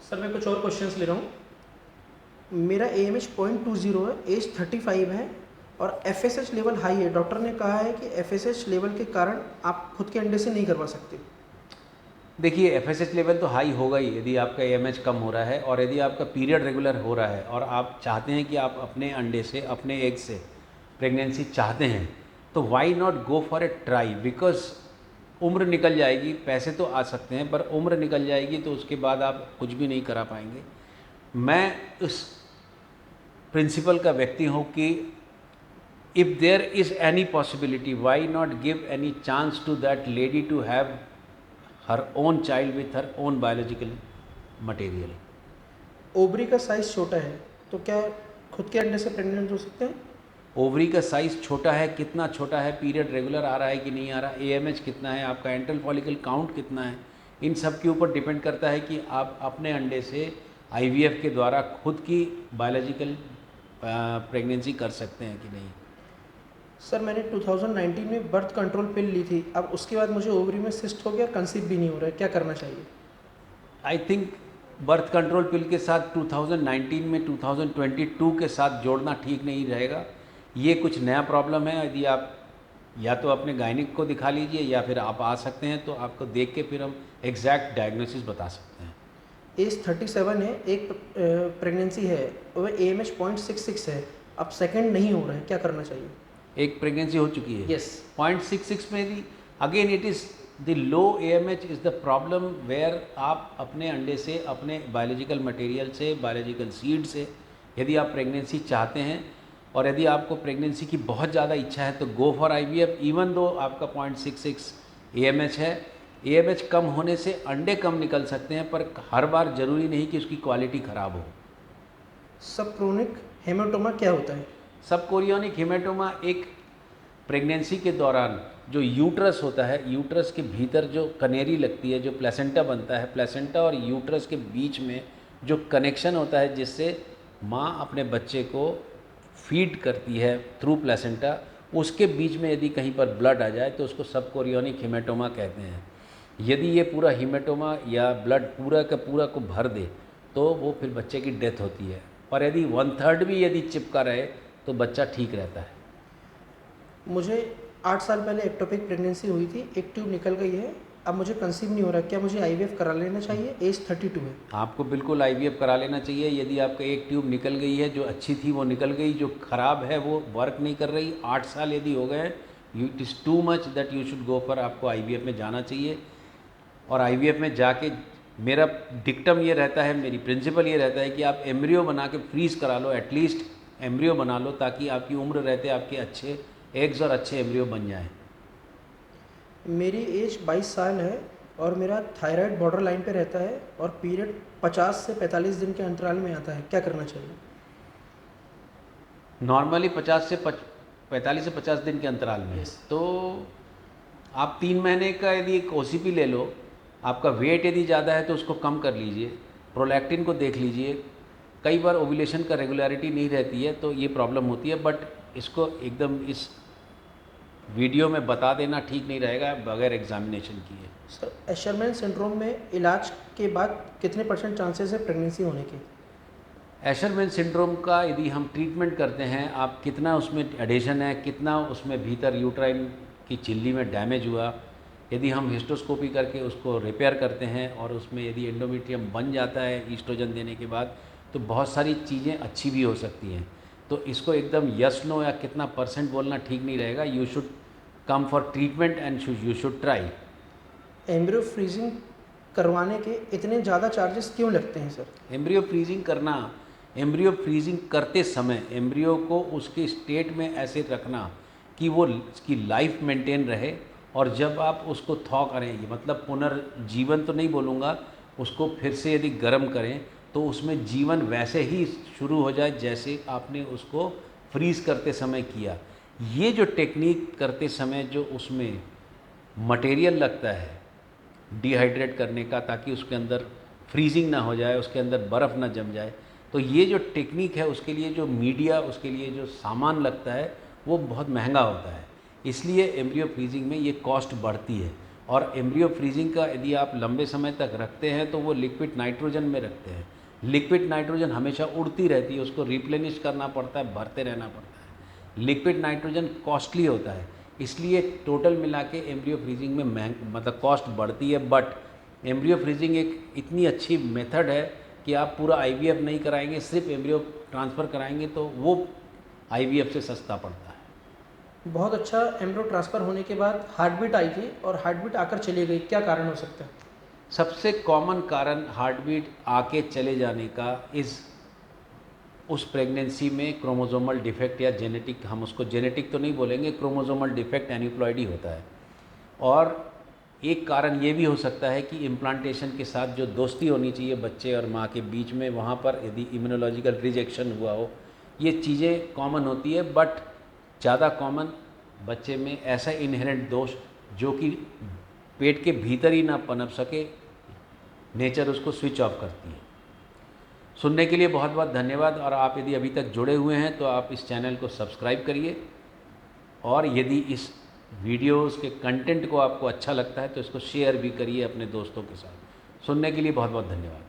Sir मैं कुछ और क्वेश्चंस ले रहा हूँ। मेरा AMH 0.20 है, एज 35 है और FSH लेवल हाई है। डॉक्टर ने कहा है कि FSH लेवल के कारण आप खुद के अंडे से नहीं करवा सकते। देखिए FSH लेवल तो हाई होगा ही यदि आपका AMH कम हो रहा है, और यदि आपका पीरियड रेगुलर हो रहा है और आप चाहते हैं कि आप अपने अंडे से, अपने एग से प्रेगनेंसी चाहते हैं, तो why not go for a try. Because उम्र निकल जाएगी, पैसे तो आ सकते हैं पर उम्र निकल जाएगी तो उसके बाद आप कुछ भी नहीं करा पाएंगे। मैं उस प्रिंसिपल का व्यक्ति हूँ कि if there is any possibility, why not give any chance to that lady to have her own child with her own biological material. Ovary का साइज छोटा है तो क्या खुद के अंडे से प्रेग्नेंट हो सकते हैं? ओवरी का साइज़ छोटा है, कितना छोटा है, पीरियड रेगुलर आ रहा है कि नहीं आ रहा, AMH कितना है, आपका एंट्रल फॉलिकल काउंट कितना है, इन सब के ऊपर डिपेंड करता है कि आप अपने अंडे से IVF के द्वारा खुद की बायोलॉजिकल प्रेगनेंसी कर सकते हैं कि नहीं। सर मैंने 2019 में बर्थ कंट्रोल पिल ली थी, अब उसके बाद मुझे ओवरी में सिस्ट हो गया, कंसीव भी नहीं हो रहा है, क्या करना चाहिए? आई थिंक बर्थ कंट्रोल पिल के साथ 2019 में 2022 के साथ जोड़ना ठीक नहीं रहेगा। ये कुछ नया प्रॉब्लम है। यदि आप या तो अपने गायनिक को दिखा लीजिए या फिर आप आ सकते हैं तो आपको देख के फिर हम एग्जैक्ट डायग्नोसिस बता सकते हैं। एज 37 है, एक प्रेगनेंसी है और AMH 0.66 है, अब सेकंड नहीं हो रहा है, क्या करना चाहिए? एक प्रेगनेंसी हो चुकी है। यस। 0.66 में भी again it is the low AMH is the problem where आप अपने अंडे से, अपने बायोलॉजिकल मटेरियल से, बायोलॉजिकल सीड से यदि आप प्रेगनेंसी चाहते हैं और यदि आपको प्रेगनेंसी की बहुत ज़्यादा इच्छा है तो go for IVF। Even though आपका 0.66 AMH है, AMH कम होने से अंडे कम निकल सकते हैं पर हर बार ज़रूरी नहीं कि उसकी क्वालिटी ख़राब हो। सब क्रोनिक हेमाटोमा क्या होता है? सब कोरियोनिक हेमेटोमा एक प्रेगनेंसी के दौरान जो यूट्रस होता है, यूट्रस के भीतर जो कनेरी लगती है, जो प्लेसेंटा बनता है, प्लेसेंटा और यूट्रस के बीच में जो कनेक्शन होता है जिससे माँ अपने बच्चे को फीड करती है थ्रू प्लेसेंटा, उसके बीच में यदि कहीं पर ब्लड आ जाए तो उसको सब कोरियोनिक हेमेटोमा कहते हैं। यदि ये पूरा हेमेटोमा या ब्लड पूरा का पूरा को भर दे तो वो फिर बच्चे की डेथ होती है, और यदि 1/3 भी यदि चिपका रहे तो बच्चा ठीक रहता है। मुझे 8 साल पहले एक्टोपिक प्रेगनेंसी हुई थी, एक ट्यूब निकल गई है, अब मुझे कंसीव नहीं हो रहा, क्या मुझे IVF करा लेना चाहिए? एज 32 है। आपको बिल्कुल IVF करा लेना चाहिए। यदि आपका एक ट्यूब निकल गई है, जो अच्छी थी वो निकल गई, जो ख़राब है वो वर्क नहीं कर रही, 8 साल यदि हो गए, it is too much that you should go for, आपको IVF में जाना चाहिए। और IVF में जाके मेरा डिक्टम ये रहता है, मेरी प्रिंसिपल ये रहता है कि आप एम्ब्रियो बना के फ्रीज़ करा लो, एटलीस्ट एम्ब्रियो बना लो ताकि आपकी उम्र रहते आपके अच्छे एग्स और अच्छे एम्ब्रियो बन जाएं। मेरी एज 22 साल है और मेरा थायराइड बॉर्डर लाइन पे रहता है और पीरियड 50 से 45 दिन के अंतराल में आता है, क्या करना चाहिए? नॉर्मली 45 से 50 दिन के अंतराल में। Yes. तो आप 3 महीने का यदि एक OCP ले लो, आपका वेट यदि ज़्यादा है तो उसको कम कर लीजिए, प्रोलैक्टिन को देख लीजिए। कई बार ओव्यूलेशन का रेगुलरिटी नहीं रहती है तो ये प्रॉब्लम होती है, बट इसको एकदम इस वीडियो में बता देना ठीक नहीं रहेगा बगैर एग्जामिनेशन किए। सर एशरमैन सिंड्रोम में इलाज के बाद कितने % चांसेस है प्रेगनेंसी होने के? एशरमैन सिंड्रोम का यदि हम ट्रीटमेंट करते हैं, आप कितना उसमें एडेशन है, कितना उसमें भीतर यूट्राइन की चिल्ली में डैमेज हुआ, यदि हम हिस्टोस्कोपी करके उसको रिपेयर करते हैं और उसमें यदि एंडोमेट्रियम बन जाता है ईस्ट्रोजन देने के बाद, तो बहुत सारी चीज़ें अच्छी भी हो सकती हैं। तो इसको एकदम यस नो या कितना % बोलना ठीक नहीं रहेगा। You should come for treatment and you should try. Embryo freezing करवाने के इतने ज़्यादा चार्जेस क्यों लगते हैं सर? एम्ब्रियो फ्रीजिंग करना, एम्ब्रियो फ्रीजिंग करते समय एम्ब्रियो को उसके स्टेट में ऐसे रखना कि वो उसकी लाइफ मेंटेन रहे, और जब आप उसको थॉ करें, ये मतलब पुनर्जीवन तो नहीं बोलूँगा, उसको फिर से यदि गर्म करें तो उसमें जीवन वैसे ही शुरू हो जाए जैसे आपने उसको फ्रीज़ करते समय किया। ये जो टेक्निक करते समय जो उसमें मटेरियल लगता है डिहाइड्रेट करने का, ताकि उसके अंदर फ्रीजिंग ना हो जाए, उसके अंदर बर्फ़ ना जम जाए, तो ये जो टेक्निक है उसके लिए जो मीडिया, उसके लिए जो सामान लगता है वो बहुत महंगा होता है। इसलिए एम्ब्रियो फ्रीजिंग में ये कॉस्ट बढ़ती है। और एम्ब्रियो फ्रीजिंग का यदि आप लंबे समय तक रखते हैं तो वो लिक्विड नाइट्रोजन में रखते हैं। लिक्विड नाइट्रोजन हमेशा उड़ती रहती है, उसको रिप्लेनिश करना पड़ता है, भरते रहना पड़ता है। लिक्विड नाइट्रोजन कॉस्टली होता है, इसलिए टोटल मिला के एम्ब्रियो फ्रीजिंग में मतलब कॉस्ट बढ़ती है। बट एम्ब्रियो फ्रीजिंग एक इतनी अच्छी मेथड है कि आप पूरा आईवीएफ नहीं कराएंगे, सिर्फ एम्ब्रियो ट्रांसफ़र कराएंगे तो वो आईवीएफ से सस्ता पड़ता है। बहुत अच्छा। एम्ब्रियो ट्रांसफ़र होने के बाद हार्ट बीट आई थी और हार्ट बीट आकर चली गई, क्या कारण हो सकता है? सबसे कॉमन कारण हार्ट बीट आके चले जाने का उस प्रेगनेंसी में क्रोमोसोमल डिफेक्ट या जेनेटिक, हम उसको जेनेटिक तो नहीं बोलेंगे, क्रोमोसोमल डिफेक्ट एन्यूप्लॉयडी होता है। और एक कारण ये भी हो सकता है कि इम्प्लांटेशन के साथ जो दोस्ती होनी चाहिए बच्चे और माँ के बीच में, वहाँ पर यदि इम्यूनोलॉजिकल रिजेक्शन हुआ हो, ये चीज़ें कॉमन होती है। बट ज़्यादा कॉमन बच्चे में ऐसा इनहेरेंट दोष जो कि पेट के भीतर ही ना पनप सके, नेचर उसको स्विच ऑफ करती है। सुनने के लिए बहुत बहुत धन्यवाद। और आप यदि अभी तक जुड़े हुए हैं तो आप इस चैनल को सब्सक्राइब करिए, और यदि इस वीडियोस के कंटेंट को आपको अच्छा लगता है तो इसको शेयर भी करिए अपने दोस्तों के साथ। सुनने के लिए बहुत बहुत धन्यवाद।